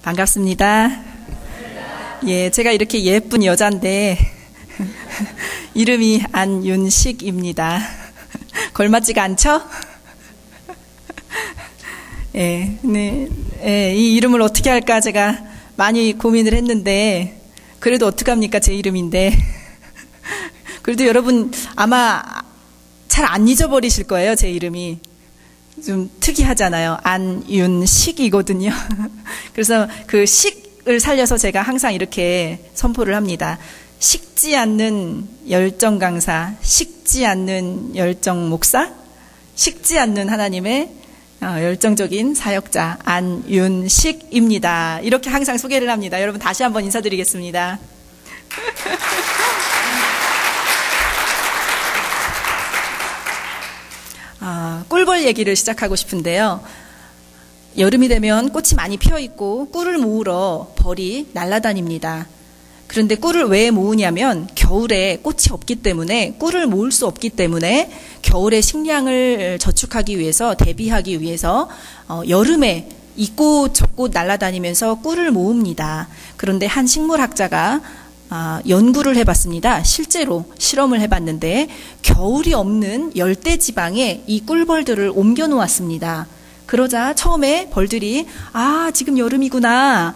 반갑습니다. 예, 제가 이렇게 예쁜 여잔데 이름이 안윤식입니다. 걸맞지가 않죠? 예, 네, 예, 이 이름을 어떻게 할까 제가 많이 고민을 했는데 그래도 어떡합니까? 제 이름인데. 그래도 여러분 아마 잘 안 잊어버리실 거예요. 제 이름이 좀 특이하잖아요. 안윤식이거든요. 그래서 그 식을 살려서 제가 항상 이렇게 선포를 합니다. 식지 않는 열정 강사, 식지 않는 열정 목사, 식지 않는 하나님의 열정적인 사역자 안윤식입니다. 이렇게 항상 소개를 합니다. 여러분 다시 한번 인사드리겠습니다. 꿀벌 얘기를 시작하고 싶은데요. 여름이 되면 꽃이 많이 피어있고 꿀을 모으러 벌이 날아다닙니다. 그런데 꿀을 왜 모으냐면 겨울에 꽃이 없기 때문에 꿀을 모을 수 없기 때문에 겨울에 식량을 저축하기 위해서 대비하기 위해서 여름에 이 꽃 저 꽃 날아다니면서 꿀을 모읍니다. 그런데 한 식물학자가 연구를 해봤습니다. 실제로 실험을 해봤는데 겨울이 없는 열대지방에 이 꿀벌들을 옮겨 놓았습니다. 그러자 처음에 벌들이 지금 여름이구나.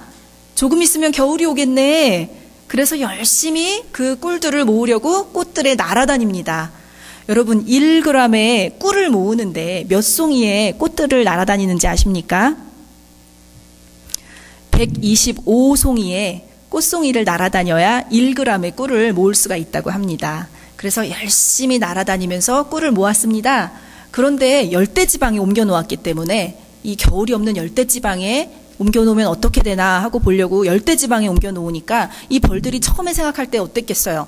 조금 있으면 겨울이 오겠네. 그래서 열심히 그 꿀들을 모으려고 꽃들에 날아다닙니다. 여러분 1g의 꿀을 모으는데 몇 송이의 꽃들을 날아다니는지 아십니까? 125송이의 꽃송이를 날아다녀야 1g의 꿀을 모을 수가 있다고 합니다. 그래서 열심히 날아다니면서 꿀을 모았습니다. 그런데 열대지방에 옮겨 놓았기 때문에 이 겨울이 없는 열대지방에 옮겨 놓으면 어떻게 되나 하고 보려고 열대지방에 옮겨 놓으니까 이 벌들이 처음에 생각할 때 어땠겠어요?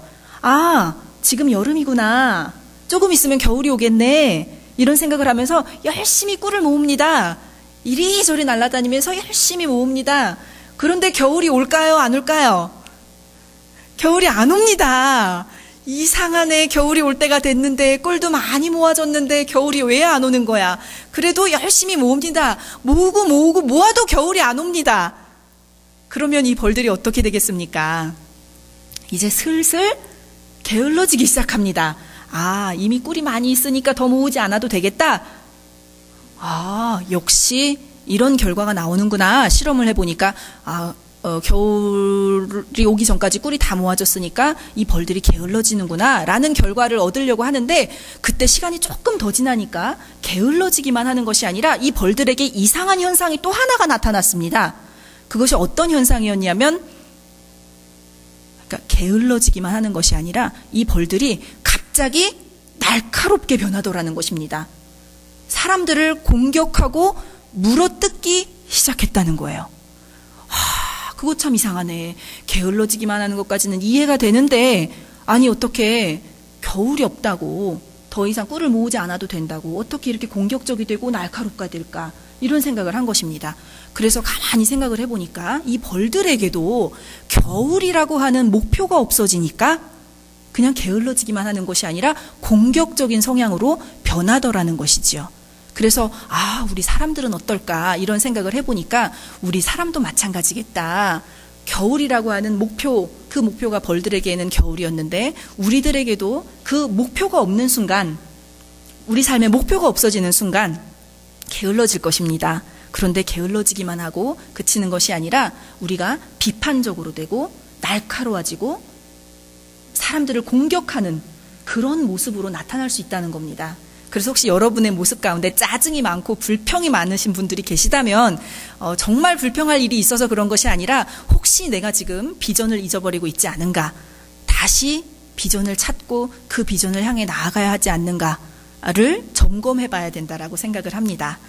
지금 여름이구나. 조금 있으면 겨울이 오겠네. 이런 생각을 하면서 열심히 꿀을 모읍니다. 이리저리 날아다니면서 열심히 모읍니다. 그런데 겨울이 올까요? 안 올까요? 겨울이 안 옵니다. 이상하네. 겨울이 올 때가 됐는데 꿀도 많이 모아졌는데 겨울이 왜 안 오는 거야? 그래도 열심히 모읍니다. 모으고 모아도 겨울이 안 옵니다. 그러면 이 벌들이 어떻게 되겠습니까? 이제 슬슬 게을러지기 시작합니다. 이미 꿀이 많이 있으니까 더 모으지 않아도 되겠다. 역시 이런 결과가 나오는구나. 실험을 해보니까 겨울이 오기 전까지 꿀이 다 모아졌으니까 이 벌들이 게을러지는구나 라는 결과를 얻으려고 하는데 그때 시간이 조금 더 지나니까 게을러지기만 하는 것이 아니라 이 벌들에게 이상한 현상이 또 하나가 나타났습니다. 그것이 어떤 현상이었냐면 그러니까 게을러지기만 하는 것이 아니라 이 벌들이 갑자기 날카롭게 변하더라는 것입니다. 사람들을 공격하고 물어뜯기 시작했다는 거예요. 그거 참 이상하네. 게을러지기만 하는 것까지는 이해가 되는데 어떻게 겨울이 없다고 더 이상 꿀을 모으지 않아도 된다고 어떻게 이렇게 공격적이 되고 날카롭게 될까 이런 생각을 한 것입니다. 그래서 가만히 생각을 해보니까 이 벌들에게도 겨울이라고 하는 목표가 없어지니까 그냥 게을러지기만 하는 것이 아니라 공격적인 성향으로 변하더라는 것이지요. 그래서 우리 사람들은 어떨까 이런 생각을 해보니까 우리 사람도 마찬가지겠다. 겨울이라고 하는 목표, 그 목표가 벌들에게는 겨울이었는데 우리들에게도 그 목표가 없는 순간, 우리 삶의 목표가 없어지는 순간 게을러질 것입니다. 그런데 게을러지기만 하고 그치는 것이 아니라 우리가 비판적으로 되고 날카로워지고 사람들을 공격하는 그런 모습으로 나타날 수 있다는 겁니다. 그래서 혹시 여러분의 모습 가운데 짜증이 많고 불평이 많으신 분들이 계시다면 정말 불평할 일이 있어서 그런 것이 아니라 혹시 내가 지금 비전을 잊어버리고 있지 않은가, 다시 비전을 찾고 그 비전을 향해 나아가야 하지 않는가를 점검해 봐야 된다라고 생각을 합니다.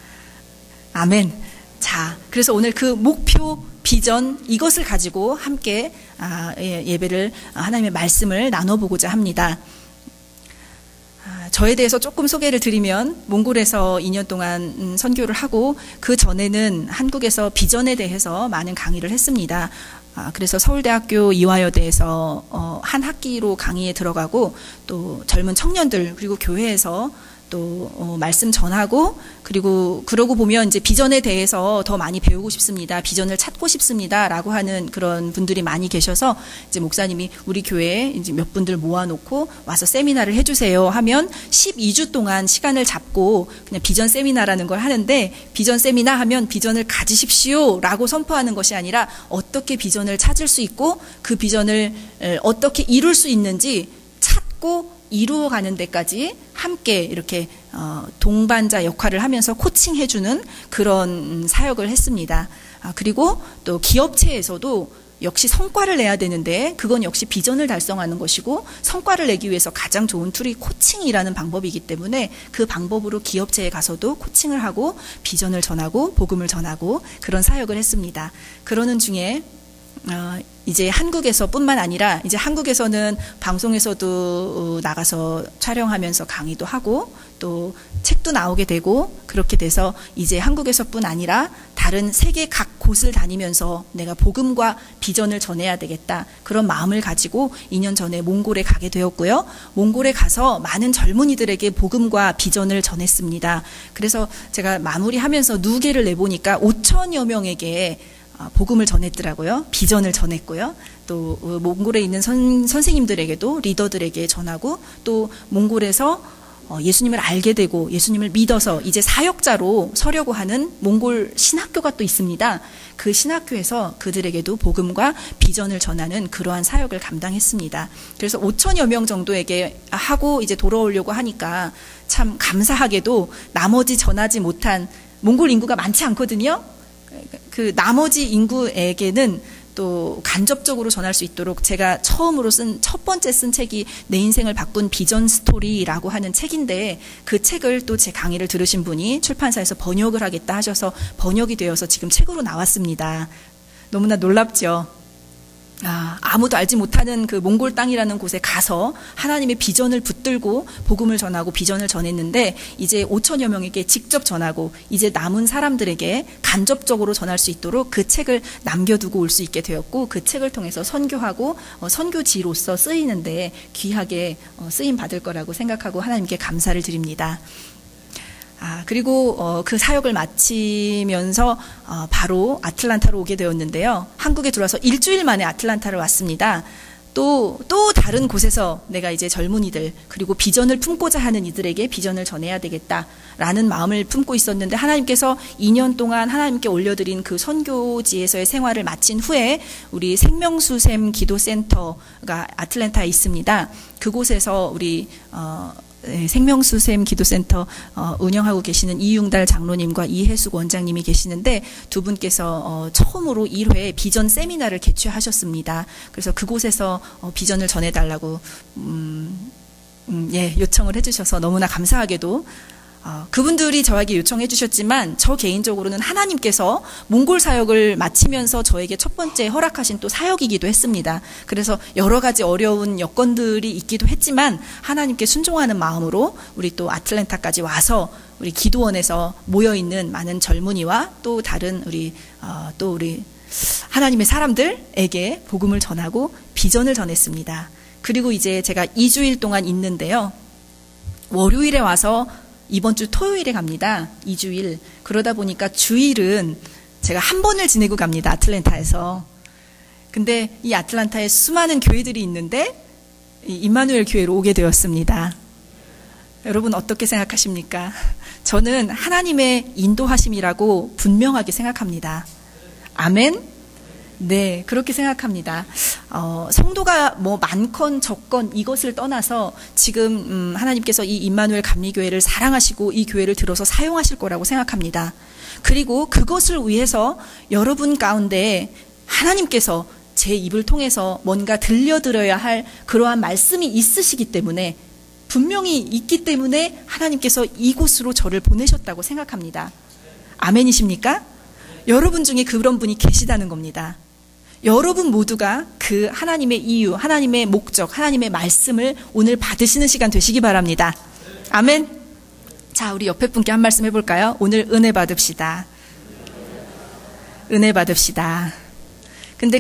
아멘. 자, 그래서 오늘 그 목표, 비전 이것을 가지고 함께 예배를 하나님의 말씀을 나눠보고자 합니다. 저에 대해서 조금 소개를 드리면 몽골에서 2년 동안 선교를 하고 그 전에는 한국에서 비전에 대해서 많은 강의를 했습니다. 그래서 서울대학교 이화여대에서 한 학기로 강의에 들어가고 또 젊은 청년들 그리고 교회에서 또 말씀 전하고 그리고 그러고 보면 이제 비전에 대해서 더 많이 배우고 싶습니다. 비전을 찾고 싶습니다라고 하는 그런 분들이 많이 계셔서 이제 목사님이 우리 교회에 이제 몇 분들 모아놓고 와서 세미나를 해주세요 하면 12주 동안 시간을 잡고 그냥 비전 세미나라는 걸 하는데 비전 세미나 하면 비전을 가지십시오라고 선포하는 것이 아니라 어떻게 비전을 찾을 수 있고 그 비전을 어떻게 이룰 수 있는지 찾고 이루어가는 데까지 함께 이렇게 동반자 역할을 하면서 코칭해주는 그런 사역을 했습니다. 그리고 또 기업체에서도 역시 성과를 내야 되는데 그건 역시 비전을 달성하는 것이고 성과를 내기 위해서 가장 좋은 툴이 코칭이라는 방법이기 때문에 그 방법으로 기업체에 가서도 코칭을 하고 비전을 전하고 복음을 전하고 그런 사역을 했습니다. 그러는 중에 이제 한국에서뿐만 아니라 이제 한국에서는 방송에서도 나가서 촬영하면서 강의도 하고 또 책도 나오게 되고 그렇게 돼서 이제 한국에서뿐 아니라 다른 세계 각 곳을 다니면서 내가 복음과 비전을 전해야 되겠다 그런 마음을 가지고 2년 전에 몽골에 가게 되었고요. 몽골에 가서 많은 젊은이들에게 복음과 비전을 전했습니다. 그래서 제가 마무리하면서 누계를 내보니까 5천여 명에게 복음을 전했더라고요. 비전을 전했고요. 또 몽골에 있는 선생님들에게도 리더들에게 전하고 또 몽골에서 예수님을 알게 되고 예수님을 믿어서 이제 사역자로 서려고 하는 몽골 신학교가 또 있습니다. 그 신학교에서 그들에게도 복음과 비전을 전하는 그러한 사역을 감당했습니다. 그래서 5천여 명 정도에게 하고 이제 돌아오려고 하니까 참 감사하게도 나머지 전하지 못한 몽골 인구가 많지 않거든요. 그 나머지 인구에게는 또 간접적으로 전할 수 있도록 제가 처음으로 첫 번째 쓴 책이 내 인생을 바꾼 비전 스토리라고 하는 책인데 그 책을 또 제 강의를 들으신 분이 출판사에서 번역을 하겠다 하셔서 번역이 되어서 지금 책으로 나왔습니다. 너무나 놀랍죠. 아무도 알지 못하는 그 몽골 땅이라는 곳에 가서 하나님의 비전을 붙들고 복음을 전하고 비전을 전했는데 이제 5천여 명에게 직접 전하고 이제 남은 사람들에게 간접적으로 전할 수 있도록 그 책을 남겨두고 올 수 있게 되었고 그 책을 통해서 선교하고 선교지로서 쓰이는데 귀하게 쓰임 받을 거라고 생각하고 하나님께 감사를 드립니다. 그리고 그 사역을 마치면서 바로 아틀란타로 오게 되었는데요. 한국에 들어와서 일주일 만에 아틀란타를 왔습니다. 또 다른 곳에서 내가 이제 젊은이들 그리고 비전을 품고자 하는 이들에게 비전을 전해야 되겠다라는 마음을 품고 있었는데 하나님께서 2년 동안 하나님께 올려드린 그 선교지에서의 생활을 마친 후에 우리 생명수샘 기도센터가 아틀란타에 있습니다. 그곳에서 우리 생명수샘 기도센터 운영하고 계시는 이융달 장로님과 이혜숙 원장님이 계시는데 두 분께서 처음으로 1회 비전 세미나를 개최하셨습니다. 그래서 그곳에서 비전을 전해달라고 요청을 해주셔서 너무나 감사하게도 그분들이 저에게 요청해 주셨지만 저 개인적으로는 하나님께서 몽골 사역을 마치면서 저에게 첫 번째 허락하신 또 사역이기도 했습니다. 그래서 여러 가지 어려운 여건들이 있기도 했지만 하나님께 순종하는 마음으로 우리 또 아틀란타까지 와서 우리 기도원에서 모여있는 많은 젊은이와 또 다른 우리 하나님의 사람들에게 복음을 전하고 비전을 전했습니다. 그리고 이제 제가 2주일 동안 있는데요. 월요일에 와서 이번 주 토요일에 갑니다. 2주일. 그러다 보니까 주일은 제가 한 번을 지내고 갑니다. 아틀란타에서. 근데 이 아틀란타에 수많은 교회들이 있는데 이 임마누엘 교회로 오게 되었습니다. 여러분 어떻게 생각하십니까? 저는 하나님의 인도하심이라고 분명하게 생각합니다. 아멘? 네, 그렇게 생각합니다. 성도가 뭐 많건 적건 이것을 떠나서 지금 하나님께서 이 임마누엘 감리교회를 사랑하시고 이 교회를 들어서 사용하실 거라고 생각합니다. 그리고 그것을 위해서 여러분 가운데 하나님께서 제 입을 통해서 뭔가 들려드려야 할 그러한 말씀이 있으시기 때문에 분명히 있기 때문에 하나님께서 이곳으로 저를 보내셨다고 생각합니다. 아멘이십니까? 여러분 중에 그런 분이 계시다는 겁니다. 여러분 모두가 그 하나님의 이유, 하나님의 목적, 하나님의 말씀을 오늘 받으시는 시간 되시기 바랍니다. 아멘. 자, 우리 옆에 분께 한 말씀 해볼까요? 오늘 은혜 받읍시다. 은혜 받읍시다. 근데